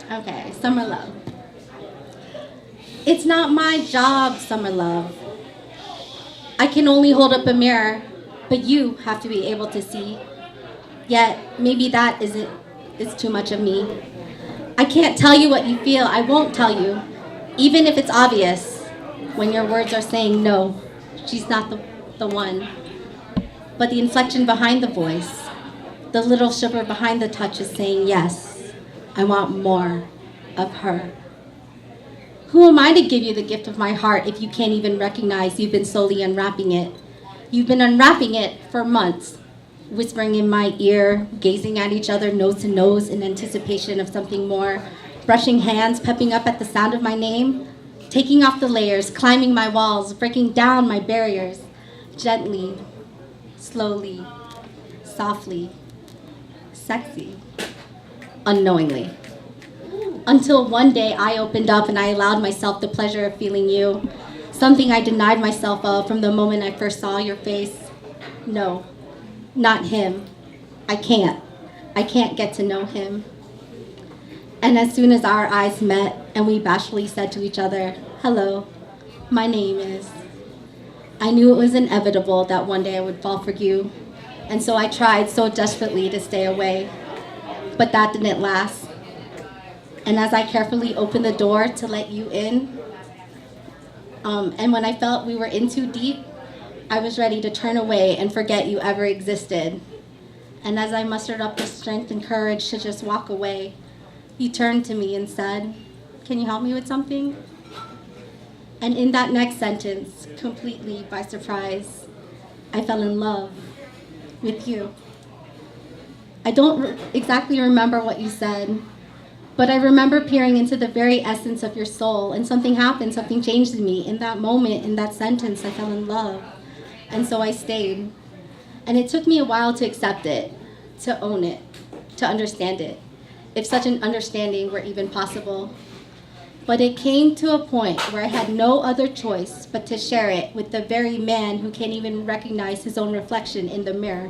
Okay, summer love. It's not my job, summer love. I can only hold up a mirror, but you have to be able to see. Yet, maybe that isn't is too much of me. I can't tell you what you feel. I won't tell you, even if it's obvious when your words are saying no. She's not the one. But the inflection behind the voice, the little shiver behind the touch is saying yes. I want more of her. Who am I to give you the gift of my heart if you can't even recognize you've been slowly unwrapping it? You've been unwrapping it for months, whispering in my ear, gazing at each other nose to nose in anticipation of something more, brushing hands, pepping up at the sound of my name, taking off the layers, climbing my walls, breaking down my barriers, gently, slowly, softly, sexy, unknowingly. Until one day I opened up and I allowed myself the pleasure of feeling you, something I denied myself of from the moment I first saw your face. No, not him. I can't. I can't get to know him. And as soon as our eyes met and we bashfully said to each other, hello, my name is, I knew it was inevitable that one day I would fall for you. And so I tried so desperately to stay away. But that didn't last. And as I carefully opened the door to let you in, and when I felt we were in too deep, I was ready to turn away and forget you ever existed. And as I mustered up the strength and courage to just walk away, you turned to me and said, can you help me with something? And in that next sentence, completely by surprise, I fell in love with you. I don't exactly remember what you said, but I remember peering into the very essence of your soul, and something happened, something changed in me. In that moment, in that sentence, I fell in love. And so I stayed. And it took me a while to accept it, to own it, to understand it, if such an understanding were even possible. But it came to a point where I had no other choice but to share it with the very man who can't even recognize his own reflection in the mirror.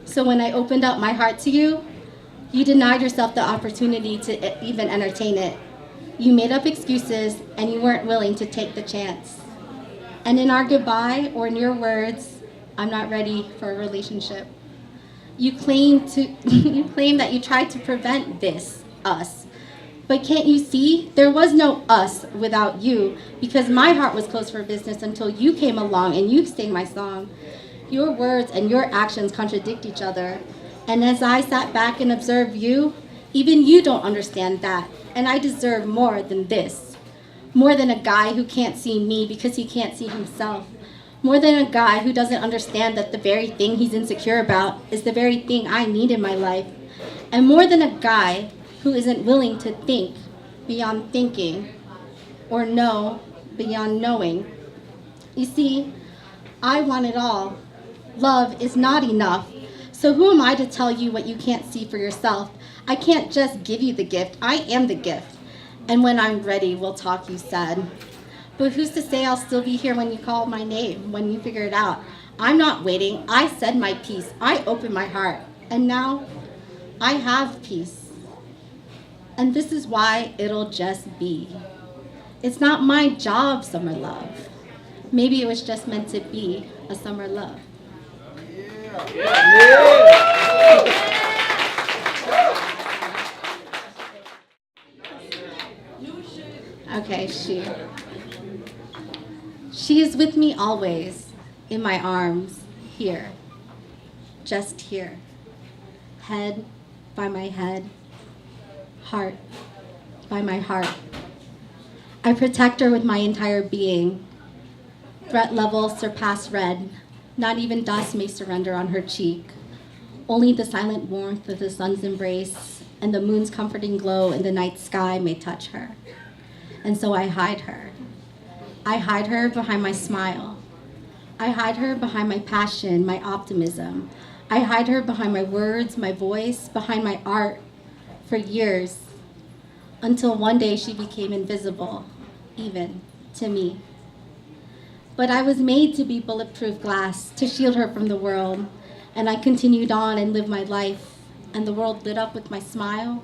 So when I opened up my heart to you, you denied yourself the opportunity to even entertain it. You made up excuses and you weren't willing to take the chance. And in our goodbye, or in your words, I'm not ready for a relationship, you claim that you tried to prevent this, us. But can't you see? There was no us without you, because my heart was closed for business until you came along and you sang my song. Your words and your actions contradict each other. And as I sat back and observed you, even you don't understand that. And I deserve more than this. More than a guy who can't see me because he can't see himself. More than a guy who doesn't understand that the very thing he's insecure about is the very thing I need in my life. And more than a guy who isn't willing to think beyond thinking or know beyond knowing. You see, I want it all. Love is not enough. So who am I to tell you what you can't see for yourself? I can't just give you the gift. I am the gift. And when I'm ready, we'll talk, you said. But who's to say I'll still be here when you call my name, when you figure it out? I'm not waiting. I said my piece. I opened my heart. And now I have peace. And this is why it'll just be. It's not my job, summer love. Maybe it was just meant to be a summer love. Okay, she is with me always, in my arms, here, just here. Head by my head, heart by my heart. I protect her with my entire being. Threat level surpass red. Not even dust may surrender on her cheek. Only the silent warmth of the sun's embrace and the moon's comforting glow in the night sky may touch her. And so I hide her. I hide her behind my smile. I hide her behind my passion, my optimism. I hide her behind my words, my voice, behind my art for years, until one day she became invisible, even to me. But I was made to be bulletproof glass, to shield her from the world, and I continued on and lived my life, and the world lit up with my smile,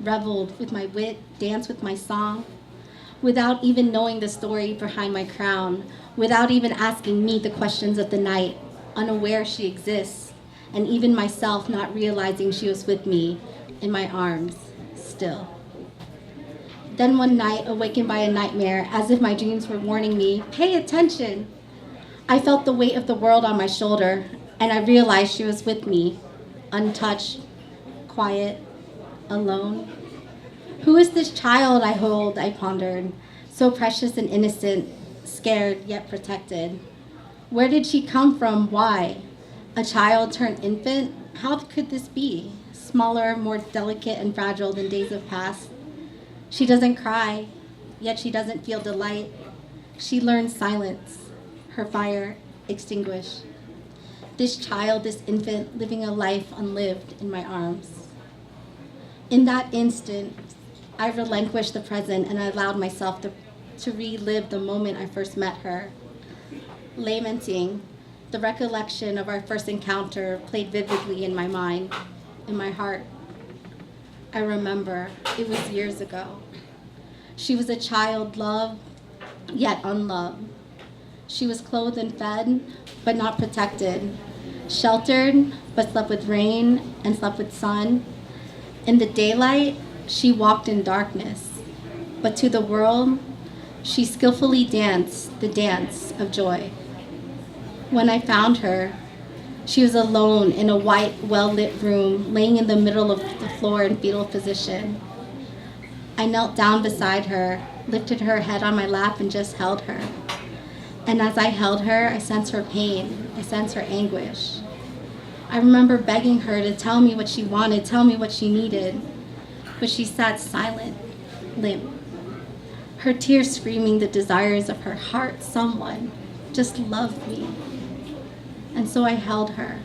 reveled with my wit, danced with my song, without even knowing the story behind my crown, without even asking me the questions of the night, unaware she exists, and even myself not realizing she was with me in my arms still. Then one night, awakened by a nightmare, as if my dreams were warning me, pay attention. I felt the weight of the world on my shoulder, and I realized she was with me, untouched, quiet, alone. Who is this child I hold, I pondered, so precious and innocent, scared yet protected? Where did she come from? Why? A child turned infant? How could this be? Smaller, more delicate and fragile than days of past. She doesn't cry, yet she doesn't feel delight. She learns silence, her fire extinguished. This child, this infant, living a life unlived in my arms. In that instant, I relinquished the present and I allowed myself to relive the moment I first met her. Lamenting, the recollection of our first encounter played vividly in my mind, in my heart. I remember, it was years ago. She was a child loved, yet unloved. She was clothed and fed, but not protected. Sheltered, but slept with rain and slept with sun. In the daylight, she walked in darkness. But to the world, she skillfully danced the dance of joy. When I found her, she was alone in a white, well-lit room, laying in the middle of the floor in fetal position. I knelt down beside her, lifted her head on my lap, and just held her. And as I held her, I sensed her pain. I sensed her anguish. I remember begging her to tell me what she wanted, tell me what she needed. But she sat silent, limp. Her tears screaming the desires of her heart. Someone just loved me. And so I held her,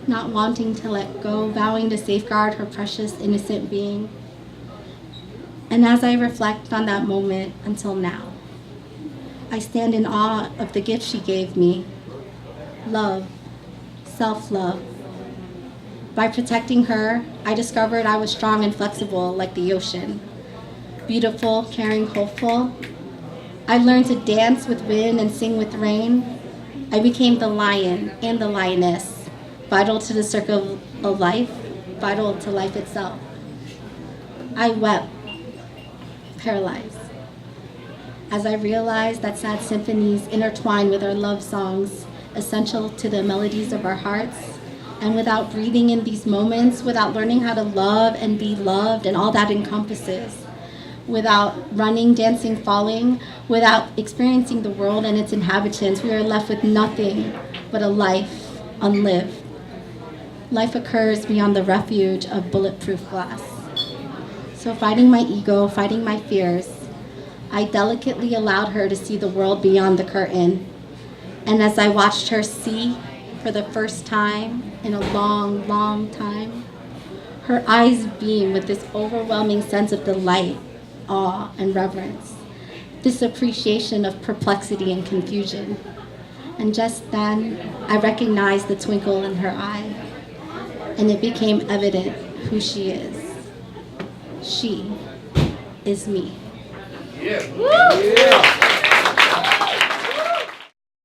not wanting to let go, vowing to safeguard her precious, innocent being. And as I reflect on that moment until now, I stand in awe of the gift she gave me, love, self-love. By protecting her, I discovered I was strong and flexible like the ocean, beautiful, caring, hopeful. I learned to dance with wind and sing with rain. I became the lion and the lioness, vital to the circle of life, vital to life itself. I wept, paralyzed, as I realized that sad symphonies intertwine with our love songs, essential to the melodies of our hearts. And without breathing in these moments, without learning how to love and be loved and all that encompasses, without running, dancing, falling, without experiencing the world and its inhabitants, we are left with nothing but a life unlived. Life occurs beyond the refuge of bulletproof glass. So fighting my ego, fighting my fears, I delicately allowed her to see the world beyond the curtain. And as I watched her see for the first time in a long, long time, her eyes beam with this overwhelming sense of delight, awe, and reverence, this appreciation of perplexity and confusion. And just then, I recognized the twinkle in her eye, and it became evident who she is. She is me. Yeah. Woo! Yeah.